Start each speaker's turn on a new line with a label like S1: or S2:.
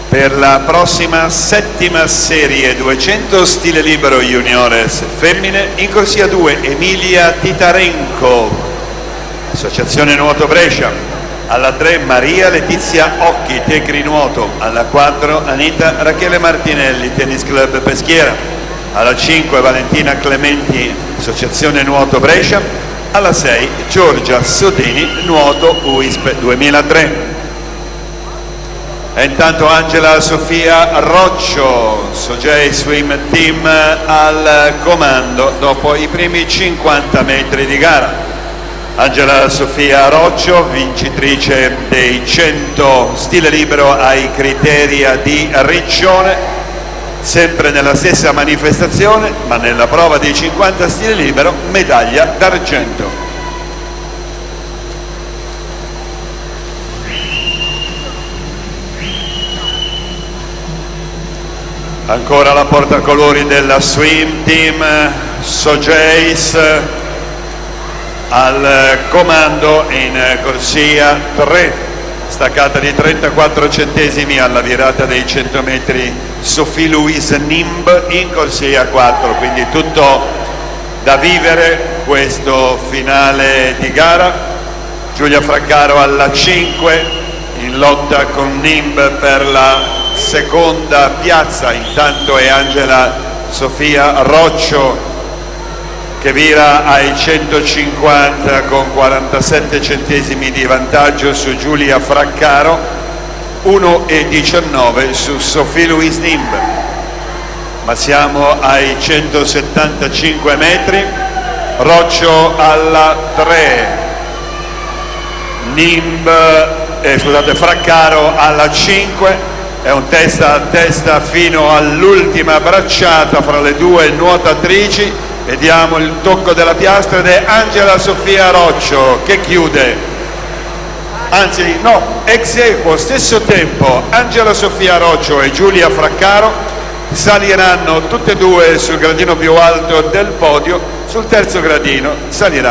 S1: Per la prossima settima serie 200 stile libero juniores femmine, in corsia 2 Emilia Titarenko, Associazione Nuoto Brescia. Alla 3 Maria Letizia Occhi, Tecri Nuoto. Alla 4 Anita Rachele Martinelli, Tennis Club Peschiera. Alla 5 Valentina Clementi, Associazione Nuoto Brescia. Alla 6 Giorgia Sodini, Nuoto UISP 2003. E intanto Angela Sofia Roccio, Sogei Swim Team al comando dopo i primi 50 metri di gara. Angela Sofia Roccio, vincitrice dei 100 stile libero ai criteri di Riccione, sempre nella stessa manifestazione, ma nella prova dei 50 stile libero, medaglia d'argento. Ancora la portacolori della Swim Team, Sogeis al comando in corsia 3, staccata di 34 centesimi alla virata dei 100 metri Sophie Louise Nimb in corsia 4, quindi tutto da vivere questo finale di gara. Giulia Fraccaro alla 5 in lotta con Nimb per la seconda piazza, intanto è Angela Sofia Roccio che vira ai 150 con 47 centesimi di vantaggio su Giulia Fraccaro, 1,19 su Sophie Louise Nimb. Ma siamo ai 175 metri, Roccio alla 3, Fraccaro alla 5. È un testa a testa fino all'ultima bracciata fra le due nuotatrici. Vediamo il tocco della piastra ed è Angela Sofia Roccio che chiude, anzi no, ex equo, stesso tempo. Angela Sofia Roccio e Giulia Fraccaro saliranno tutte e due sul gradino più alto del podio. Sul terzo gradino salirà